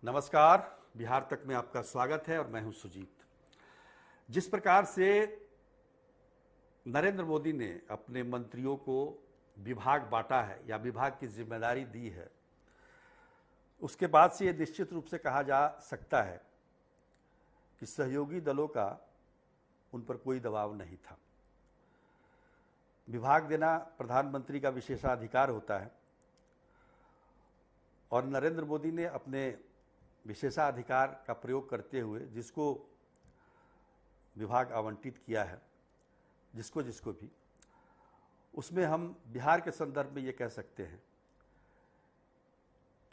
नमस्कार। बिहार तक में आपका स्वागत है और मैं हूं सुजीत। जिस प्रकार से नरेंद्र मोदी ने अपने मंत्रियों को विभाग बांटा है या विभाग की जिम्मेदारी दी है, उसके बाद से ये निश्चित रूप से कहा जा सकता है कि सहयोगी दलों का उन पर कोई दबाव नहीं था। विभाग देना प्रधानमंत्री का विशेषाधिकार होता है और नरेंद्र मोदी ने अपने विशेषाधिकार का प्रयोग करते हुए जिसको विभाग आवंटित किया है, जिसको भी, उसमें हम बिहार के संदर्भ में ये कह सकते हैं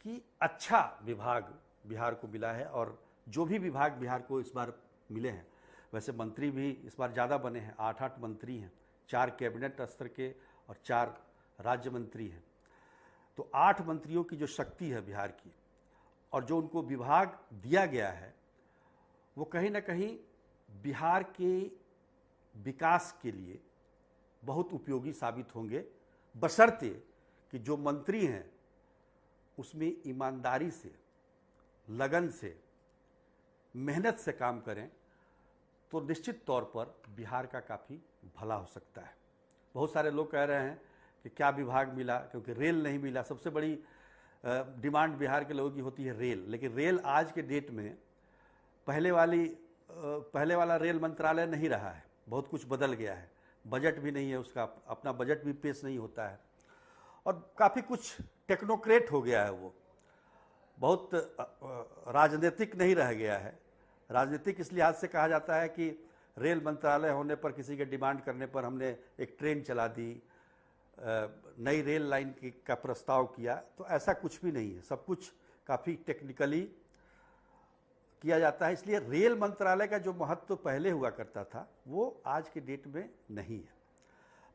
कि अच्छा विभाग बिहार को मिला है। और जो भी विभाग बिहार को इस बार मिले हैं, वैसे मंत्री भी इस बार ज़्यादा बने हैं, 8 मंत्री हैं, 4 कैबिनेट स्तर के और 4 राज्य मंत्री हैं। तो 8 मंत्रियों की जो शक्ति है बिहार की और जो उनको विभाग दिया गया है, वो कहीं ना कहीं बिहार के विकास के लिए बहुत उपयोगी साबित होंगे, बशर्ते कि जो मंत्री हैं उसमें ईमानदारी से, लगन से, मेहनत से काम करें तो निश्चित तौर पर बिहार का काफ़ी भला हो सकता है। बहुत सारे लोग कह रहे हैं कि क्या विभाग मिला, क्योंकि रेल नहीं मिला। सबसे बड़ी डिमांड बिहार के लोगों की होती है रेल, लेकिन रेल आज के डेट में पहले वाला रेल मंत्रालय नहीं रहा है, बहुत कुछ बदल गया है। बजट भी नहीं है उसका, अपना बजट भी पेश नहीं होता है और काफ़ी कुछ टेक्नोक्रेट हो गया है। वो बहुत राजनीतिक नहीं रह गया है। राजनीतिक इस लिहाज से कहा जाता है कि रेल मंत्रालय होने पर, किसी के डिमांड करने पर हमने एक ट्रेन चला दी, नई रेल लाइन का प्रस्ताव किया। तो ऐसा कुछ भी नहीं है, सब कुछ काफ़ी टेक्निकली किया जाता है। इसलिए रेल मंत्रालय का जो महत्व पहले हुआ करता था वो आज के डेट में नहीं है।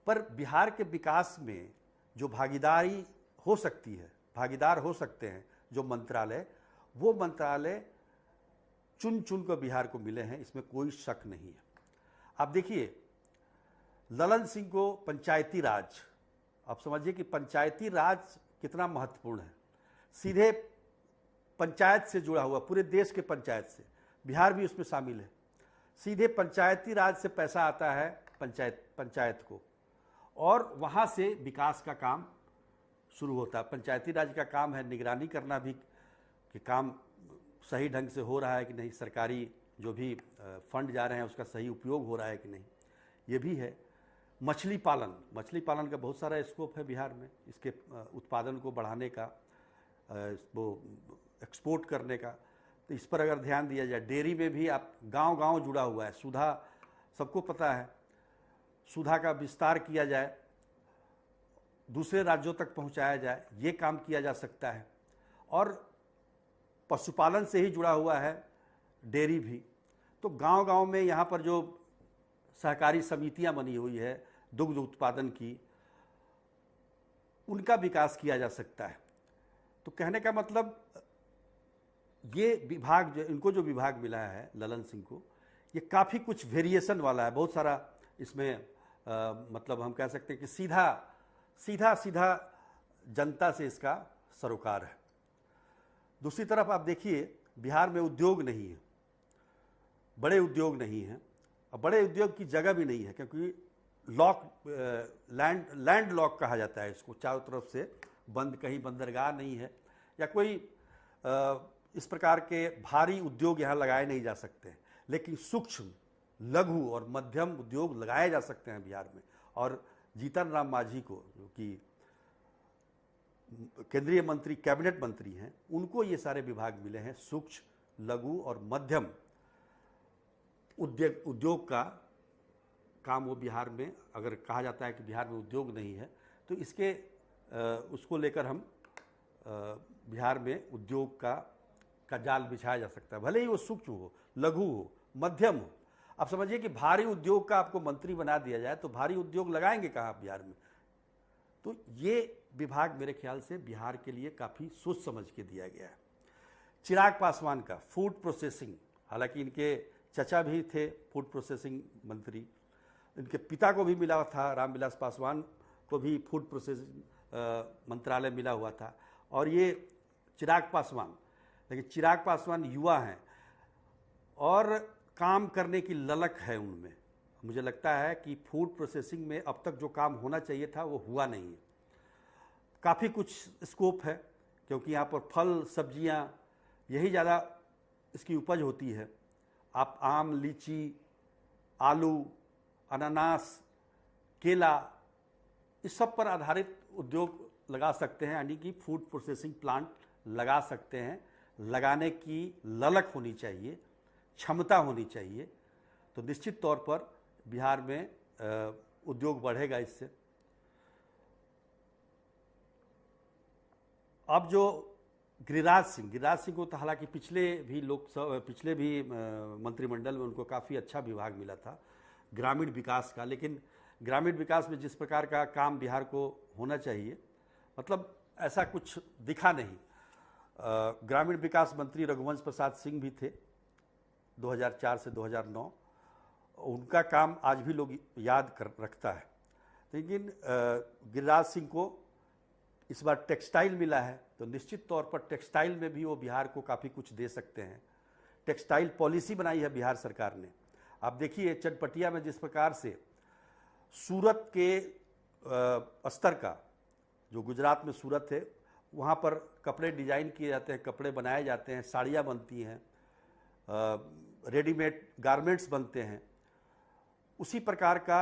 पर बिहार के विकास में जो भागीदारी हो सकती है, भागीदार हो सकते हैं जो मंत्रालय, वो मंत्रालय चुन चुन कर बिहार को मिले हैं, इसमें कोई शक नहीं है। आप देखिए, ललन सिंह को पंचायती राज, आप समझिए कि पंचायती राज कितना महत्वपूर्ण है। सीधे पंचायत से जुड़ा हुआ, पूरे देश के पंचायत से, बिहार भी उसमें शामिल है। सीधे पंचायती राज से पैसा आता है पंचायत को और वहाँ से विकास का काम शुरू होता है। पंचायती राज का काम है निगरानी करना भी कि काम सही ढंग से हो रहा है कि नहीं, सरकारी जो भी फंड जा रहे हैं उसका सही उपयोग हो रहा है कि नहीं, ये भी है। मछली पालन का बहुत सारा स्कोप है बिहार में, इसके उत्पादन को बढ़ाने का, वो एक्सपोर्ट करने का। तो इस पर अगर ध्यान दिया जाए, डेयरी में भी आप गांव-गांव जुड़ा हुआ है। सुधा सबको पता है, सुधा का विस्तार किया जाए, दूसरे राज्यों तक पहुंचाया जाए, ये काम किया जा सकता है। और पशुपालन से ही जुड़ा हुआ है डेयरी भी। तो गांव-गांव में यहाँ पर जो सहकारी समितियां बनी हुई है दुग्ध उत्पादन की, उनका विकास किया जा सकता है। तो कहने का मतलब, ये विभाग इनको जो विभाग मिला है ललन सिंह को, ये काफ़ी कुछ वेरिएशन वाला है। बहुत सारा इसमें मतलब हम कह सकते हैं कि सीधा जनता से इसका सरोकार है। दूसरी तरफ आप देखिए, बिहार में उद्योग नहीं है, बड़े उद्योग नहीं हैं और बड़े उद्योग की जगह भी नहीं है, क्योंकि लैंड लॉक कहा जाता है इसको, चारों तरफ से बंद, कहीं बंदरगाह नहीं है या कोई इस प्रकार के भारी उद्योग यहाँ लगाए नहीं जा सकते। लेकिन सूक्ष्म, लघु और मध्यम उद्योग लगाए जा सकते हैं बिहार में। और जीतन राम मांझी को, जो कि केंद्रीय मंत्री, कैबिनेट मंत्री हैं, उनको ये सारे विभाग मिले हैं। सूक्ष्म, लघु और मध्यम उद्योग का काम वो बिहार में, अगर कहा जाता है कि बिहार में उद्योग नहीं है, तो इसके उसको लेकर हम बिहार में उद्योग का जाल बिछाया जा सकता है। भले ही वो सूक्ष्म हो, लघु हो, मध्यम हो। आप समझिए कि भारी उद्योग का आपको मंत्री बना दिया जाए तो भारी उद्योग लगाएंगे कहाँ बिहार में। तो ये विभाग मेरे ख्याल से बिहार के लिए काफ़ी सोच समझ के दिया गया है। चिराग पासवान का फूड प्रोसेसिंग, हालांकि इनके चचा भी थे फूड प्रोसेसिंग मंत्री, इनके पिता को भी मिला था, रामविलास पासवान को भी फूड प्रोसेसिंग मंत्रालय मिला हुआ था। और ये चिराग पासवान लेकिन चिराग पासवान युवा हैं और काम करने की ललक है उनमें। मुझे लगता है कि फूड प्रोसेसिंग में अब तक जो काम होना चाहिए था वो हुआ नहीं है। काफ़ी कुछ स्कोप है, क्योंकि यहाँ पर फल सब्जियाँ यही ज़्यादा इसकी उपज होती है। आप आम, लीची, आलू, अनानास, केला, इस सब पर आधारित उद्योग लगा सकते हैं, यानी कि फूड प्रोसेसिंग प्लांट लगा सकते हैं। लगाने की ललक होनी चाहिए, क्षमता होनी चाहिए, तो निश्चित तौर पर बिहार में उद्योग बढ़ेगा इससे। अब जो गिरिराज सिंह को तो हालांकि पिछले भी मंत्रिमंडल में उनको काफ़ी अच्छा विभाग मिला था ग्रामीण विकास का, लेकिन ग्रामीण विकास में जिस प्रकार का काम बिहार को होना चाहिए, मतलब ऐसा कुछ दिखा नहीं। ग्रामीण विकास मंत्री रघुवंश प्रसाद सिंह भी थे 2004 से 2009, उनका काम आज भी लोग याद कर रखता है। लेकिन गिरिराज सिंह को इस बार टेक्सटाइल मिला है, तो निश्चित तौर पर टेक्सटाइल में भी वो बिहार को काफ़ी कुछ दे सकते हैं। टेक्सटाइल पॉलिसी बनाई है बिहार सरकार ने। आप देखिए चनपटिया में जिस प्रकार से सूरत के स्तर का, जो गुजरात में सूरत है, वहाँ पर कपड़े डिजाइन किए जाते हैं, कपड़े बनाए जाते हैं, साड़ियाँ बनती हैं, रेडीमेड गारमेंट्स बनते हैं। उसी प्रकार का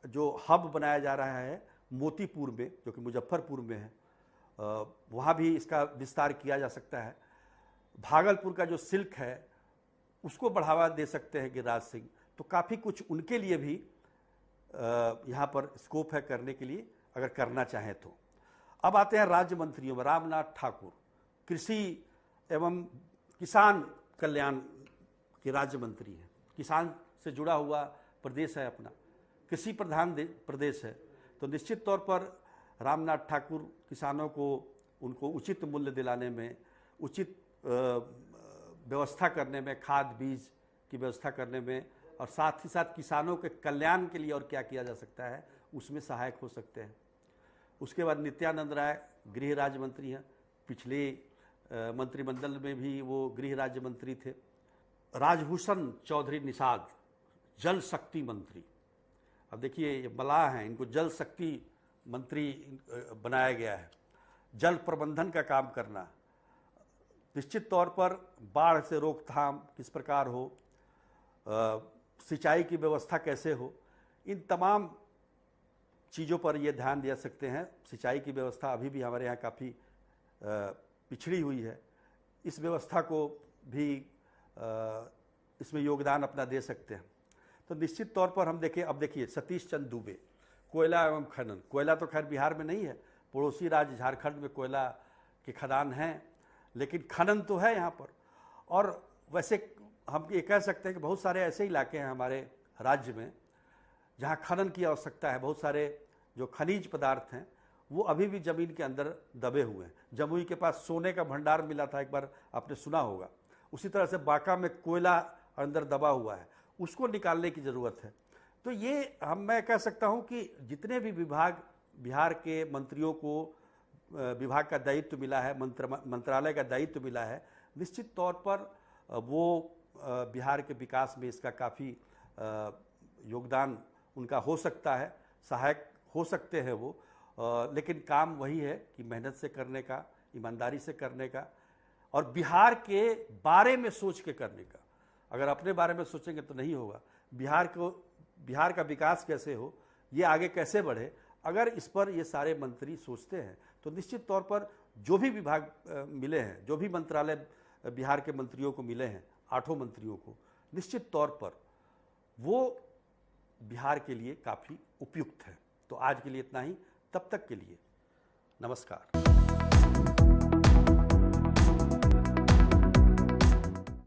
जो हब बनाया जा रहा है मोतीपुर में, जो कि मुजफ्फरपुर में है, वहाँ भी इसका विस्तार किया जा सकता है। भागलपुर का जो सिल्क है उसको बढ़ावा दे सकते हैं गिरिराज सिंह, तो काफ़ी कुछ उनके लिए भी यहाँ पर स्कोप है करने के लिए, अगर करना चाहें तो। अब आते हैं राज्य मंत्रियों में। रामनाथ ठाकुर कृषि एवं किसान कल्याण के राज्य मंत्री हैं। किसान से जुड़ा हुआ प्रदेश है अपना, कृषि प्रधान प्रदेश है, तो निश्चित तौर पर रामनाथ ठाकुर किसानों को उनको उचित मूल्य दिलाने में, उचित व्यवस्था करने में, खाद बीज की व्यवस्था करने में, और साथ ही साथ किसानों के कल्याण के लिए और क्या किया जा सकता है उसमें सहायक हो सकते हैं। उसके बाद नित्यानंद राय गृह राज्य मंत्री हैं, पिछले मंत्रिमंडल में भी वो गृह राज्य मंत्री थे। राजभूषण चौधरी निषाद जल शक्ति मंत्री। अब देखिए ये मलाह हैं, इनको जल शक्ति मंत्री बनाया गया है। जल प्रबंधन का काम करना, निश्चित तौर पर बाढ़ से रोकथाम किस प्रकार हो, सिंचाई की व्यवस्था कैसे हो, इन तमाम चीज़ों पर ये ध्यान दे सकते हैं। सिंचाई की व्यवस्था अभी भी हमारे यहाँ काफ़ी पिछड़ी हुई है, इस व्यवस्था को भी इसमें योगदान अपना दे सकते हैं। तो निश्चित तौर पर हम देखें, अब देखिए सतीश चंद्र दुबे, कोयला एवं खनन। कोयला तो खैर बिहार में नहीं है, पड़ोसी राज्य झारखंड में कोयला के खदान हैं, लेकिन खनन तो है यहाँ पर। और वैसे हम ये कह सकते हैं कि बहुत सारे ऐसे इलाके हैं हमारे राज्य में जहाँ खनन की आवश्यकता है। बहुत सारे जो खनिज पदार्थ हैं वो अभी भी ज़मीन के अंदर दबे हुए हैं। जमुई के पास सोने का भंडार मिला था, एक बार आपने सुना होगा। उसी तरह से बांका में कोयला अंदर दबा हुआ है, उसको निकालने की ज़रूरत है। तो ये मैं कह सकता हूँ कि जितने भी विभाग बिहार के मंत्रियों को विभाग का दायित्व मिला है, मंत्रालय का दायित्व मिला है, निश्चित तौर पर वो बिहार के विकास में इसका काफ़ी योगदान उनका हो सकता है, सहायक हो सकते हैं वो। लेकिन काम वही है कि मेहनत से करने का, ईमानदारी से करने का, और बिहार के बारे में सोच के करने का। अगर अपने बारे में सोचेंगे तो नहीं होगा। बिहार का विकास कैसे हो, ये आगे कैसे बढ़े, अगर इस पर ये सारे मंत्री सोचते हैं तो निश्चित तौर पर जो भी विभाग मिले हैं, जो भी मंत्रालय बिहार के मंत्रियों को मिले हैं, 8 मंत्रियों को, निश्चित तौर पर वो बिहार के लिए काफ़ी उपयुक्त है। तो आज के लिए इतना ही, तब तक के लिए नमस्कार।